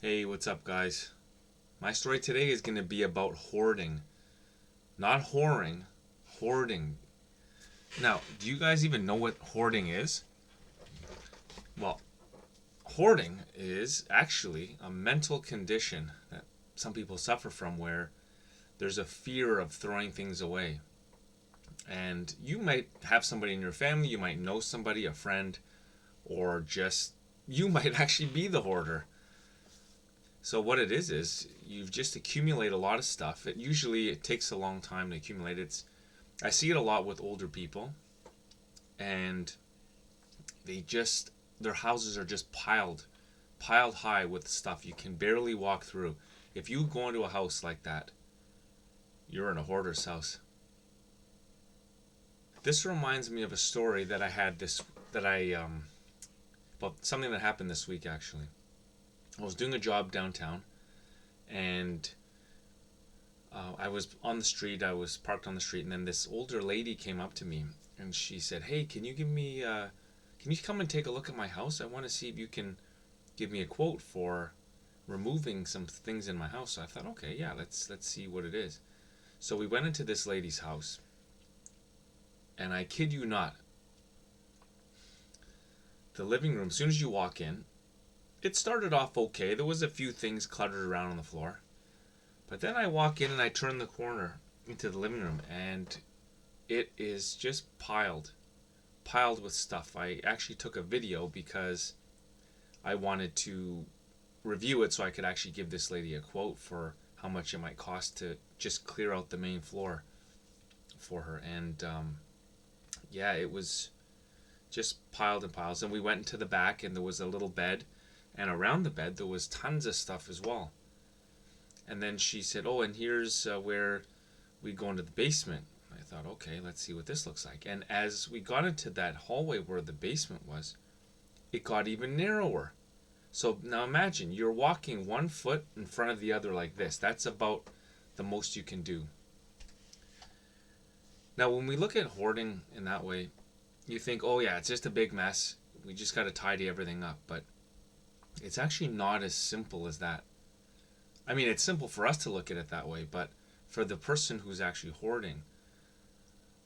Hey, what's up, guys? My story today is going to be about hoarding. Not whoring, hoarding. Now, do you guys even know what hoarding is? Well, hoarding is actually a mental condition that some people suffer from where there's a fear of throwing things away. And you might have somebody in your family, you might know somebody, a friend, or just you might actually be the hoarder. So what it is you just accumulate a lot of stuff. It takes a long time to accumulate. I see it a lot with older people, and their houses are just piled high with stuff you can barely walk through. If you go into a house like that, you're in a hoarder's house. This reminds me of a story that I had this that I about something that happened this week actually. I was doing a job downtown, and I was on the street. I was parked on the street, and then this older lady came up to me, and she said, "Hey, can you come and take a look at my house? I want to see if you can give me a quote for removing some things in my house." So I thought, okay, yeah, let's see what it is. So we went into this lady's house, and I kid you not, the living room. As soon as you walk in, it started off okay. There was a few things cluttered around on the floor. But then I walk in and I turn the corner into the living room, and it is just piled with stuff. I actually took a video because I wanted to review it so I could actually give this lady a quote for how much it might cost to just clear out the main floor for her. And yeah, it was just piled and piles. And we went into the back, and there was a little bed, and around the bed there was tons of stuff as well. And then she said, "Oh, and here's where we go into the basement." I thought, okay, let's see what this looks like. And as we got into that hallway where the basement was, it got even narrower. So now imagine you're walking 1 foot in front of the other like this. That's about the most you can do. Now, when we look at hoarding in that way, you think, oh yeah, it's just a big mess. We just got to tidy everything up. But it's actually not as simple as that. I mean, it's simple for us to look at it that way, but for the person who's actually hoarding,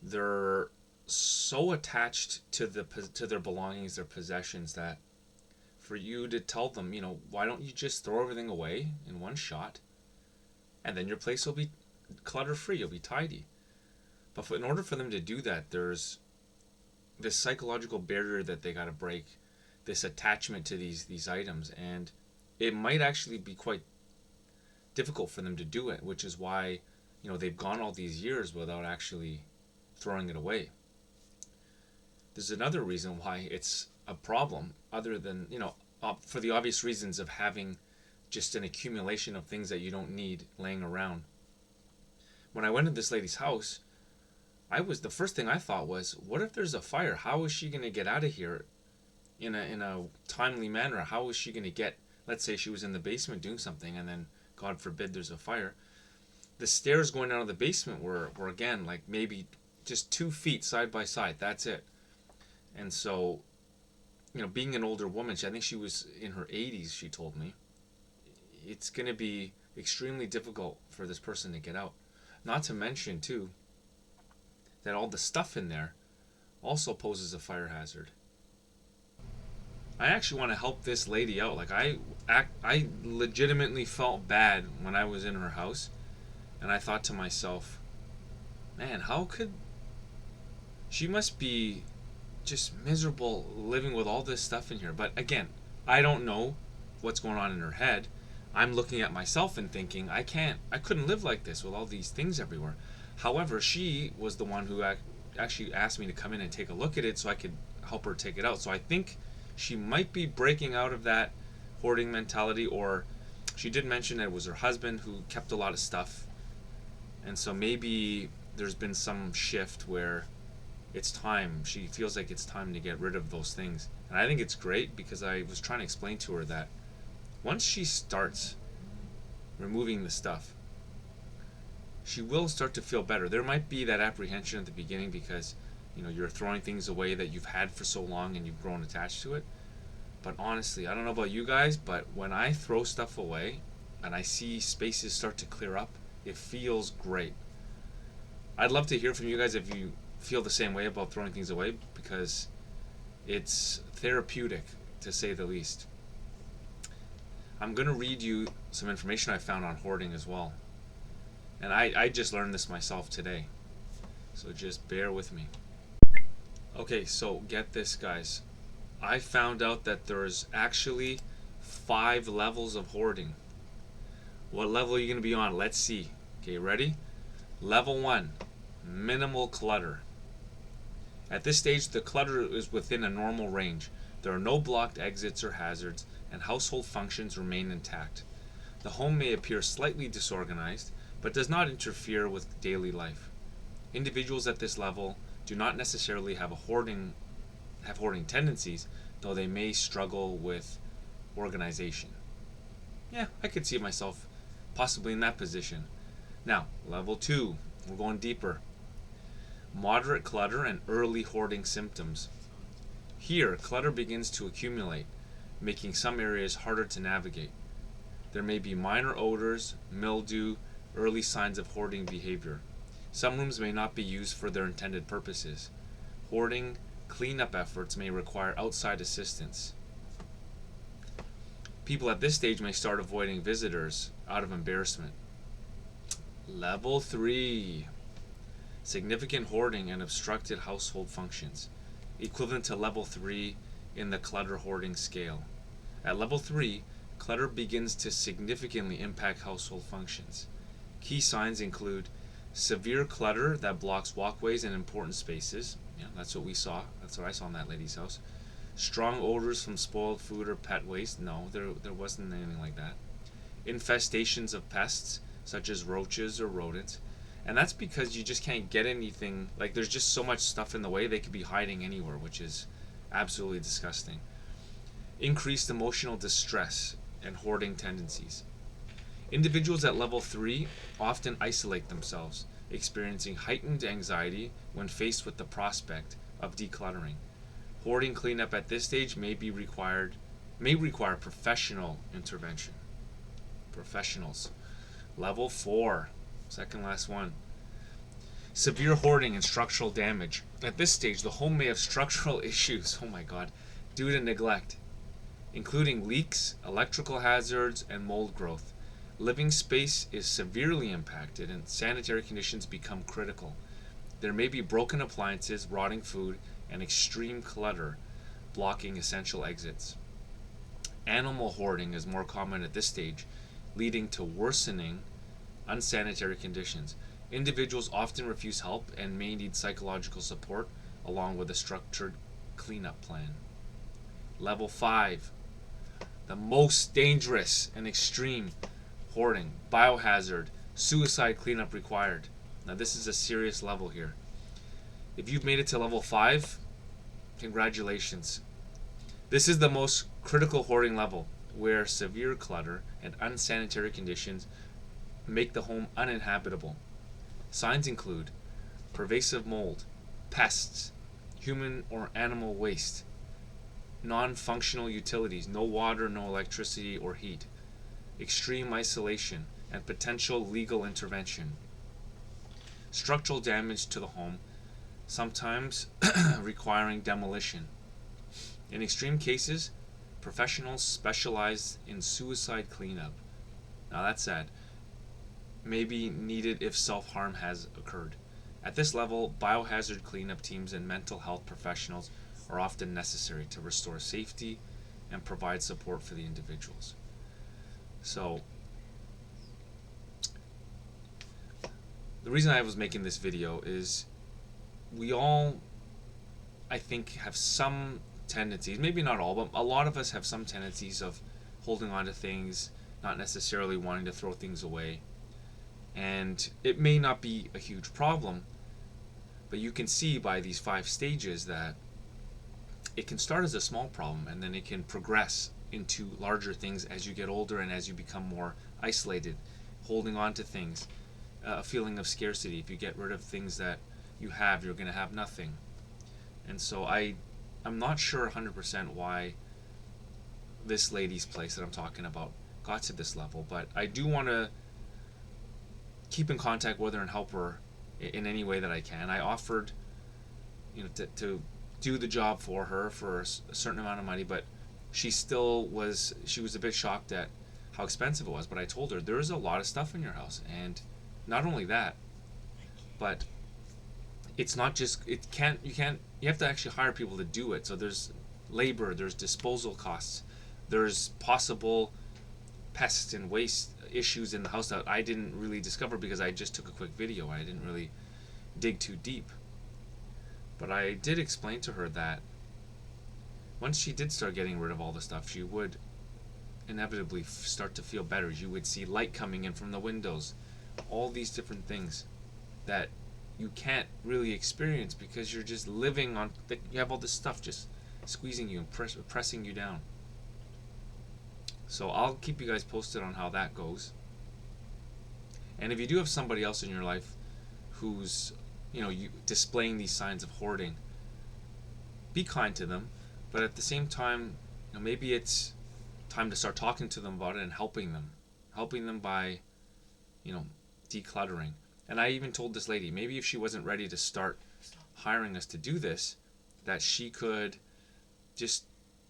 they're so attached to their belongings, their possessions, that for you to tell them, why don't you just throw everything away in one shot, and then your place will be clutter free, you'll be tidy. But in order for them to do that, there's this psychological barrier that they got to break, this attachment to these items, and it might actually be quite difficult for them to do it, which is why they've gone all these years without actually throwing it away. There's another reason why it's a problem, other than for the obvious reasons of having just an accumulation of things that you don't need laying around. When I went to this lady's house, the first thing I thought was, what if there's a fire? How is she going to get out of here in a timely manner? How is she going to get, let's say she was in the basement doing something, and then God forbid there's a fire. The stairs going out of the basement were again like maybe just 2 feet side by side. That's it. And so, being an older woman, I think she was in her 80s, she told me, it's going to be extremely difficult for this person to get out. Not to mention, too, that all the stuff in there also poses a fire hazard. I actually want to help this lady out. Like I legitimately felt bad when I was in her house, and I thought to myself, man, how could she must be just miserable living with all this stuff in here. But again, I don't know what's going on in her head. I'm looking at myself and thinking, I couldn't live like this with all these things everywhere. However, she was the one who actually asked me to come in and take a look at it so I could help her take it out. So I think she might be breaking out of that hoarding mentality, or she did mention that it was her husband who kept a lot of stuff, and so maybe there's been some shift where she feels like it's time to get rid of those things. And I think it's great, because I was trying to explain to her that once she starts removing the stuff, she will start to feel better. There might be that apprehension at the beginning because you're throwing things away that you've had for so long and you've grown attached to it. But honestly, I don't know about you guys, but when I throw stuff away and I see spaces start to clear up, it feels great. I'd love to hear from you guys if you feel the same way about throwing things away, because it's therapeutic, to say the least. I'm going to read you some information I found on hoarding as well. And I just learned this myself today. So just bear with me. Okay, so get this, guys. I found out that there's actually 5 levels of hoarding. What level are you going to be on? Let's see. Okay, ready? Level 1, minimal clutter. At this stage, the clutter is within a normal range. There are no blocked exits or hazards, and household functions remain intact. The home may appear slightly disorganized, but does not interfere with daily life. Individuals at this level do not necessarily have hoarding tendencies, though they may struggle with organization. Yeah, I could see myself possibly in that position. Now, level 2, we're going deeper. Moderate clutter and early hoarding symptoms. Here, clutter begins to accumulate, making some areas harder to navigate. There may be minor odors, mildew, early signs of hoarding behavior. Some rooms may not be used for their intended purposes. Hoarding cleanup efforts may require outside assistance. People at this stage may start avoiding visitors out of embarrassment. Level 3. Significant hoarding and obstructed household functions, equivalent to level 3 in the clutter hoarding scale. At level 3, clutter begins to significantly impact household functions. Key signs include severe clutter that blocks walkways and important spaces. Yeah, that's what we saw. That's what I saw in that lady's house. Strong odors from spoiled food or pet waste. No, there wasn't anything like that. Infestations of pests, such as roaches or rodents. And that's because you just can't get anything. Like, there's just so much stuff in the way, they could be hiding anywhere, which is absolutely disgusting. Increased emotional distress and hoarding tendencies. Individuals at level 3 often isolate themselves, experiencing heightened anxiety when faced with the prospect of decluttering. Hoarding cleanup at this stage may require professional intervention. Professionals. Level 4, second last one. Severe hoarding and structural damage. At this stage, the home may have structural issues, oh my god, due to neglect, including leaks, electrical hazards, and mold growth. Living space is severely impacted and sanitary conditions become critical. There may be broken appliances, rotting food, and extreme clutter blocking essential exits. Animal hoarding is more common at this stage, leading to worsening unsanitary conditions. Individuals often refuse help and may need psychological support along with a structured cleanup plan. Level 5, the most dangerous and extreme hoarding, biohazard, suicide cleanup required. Now this is a serious level here. If you've made it to level 5, congratulations. This is the most critical hoarding level, where severe clutter and unsanitary conditions make the home uninhabitable. Signs include pervasive mold, pests, human or animal waste, non-functional utilities, no water, no electricity or heat, extreme isolation, and potential legal intervention. Structural damage to the home, sometimes requiring demolition. In extreme cases, professionals specialized in suicide cleanup. Now that's sad. May be needed if self-harm has occurred. At this level, biohazard cleanup teams and mental health professionals are often necessary to restore safety and provide support for the individuals. So, the reason I was making this video is we all, I think, have some tendencies, maybe not all, but a lot of us have some tendencies of holding on to things, not necessarily wanting to throw things away. And it may not be a huge problem, but you can see by these 5 stages that it can start as a small problem and then it can progress into larger things as you get older and as you become more isolated, holding on to things, a feeling of scarcity. If you get rid of things that you have, you're going to have nothing. And so I'm not sure 100% why this lady's place that I'm talking about got to this level, but I do want to keep in contact with her and help her in any way that I can. I offered, to do the job for her for a certain amount of money, but she was a bit shocked at how expensive it was. But I told her there's a lot of stuff in your house, and not only that, but it's not just you have to actually hire people to do it. So there's labor, there's disposal costs, there's possible pest and waste issues in the house that I didn't really discover because I just took a quick video. I didn't really dig too deep. But I did explain to her that once she did start getting rid of all the stuff, she would inevitably start to feel better. You would see light coming in from the windows, all these different things that you can't really experience because you're just living on. You have all this stuff just squeezing you and pressing you down. So I'll keep you guys posted on how that goes. And if you do have somebody else in your life who's, you displaying these signs of hoarding, be kind to them, but at the same time, maybe it's time to start talking to them about it and helping them by, decluttering. And I even told this lady, maybe if she wasn't ready to start hiring us to do this, that she could just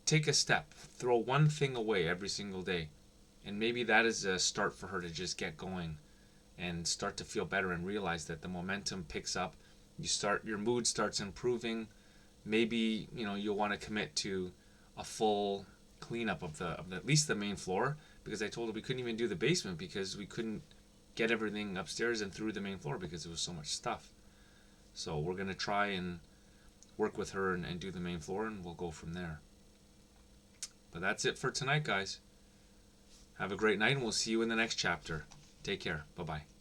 take a step, throw one thing away every single day. And maybe that is a start for her to just get going and start to feel better and realize that the momentum picks up. Your mood starts improving. Maybe, you'll want to commit to a full cleanup of at least the main floor, because I told her we couldn't even do the basement because we couldn't get everything upstairs and through the main floor because there was so much stuff. So we're going to try and work with her and do the main floor, and we'll go from there. But that's it for tonight, guys. Have a great night, and we'll see you in the next chapter. Take care. Bye-bye.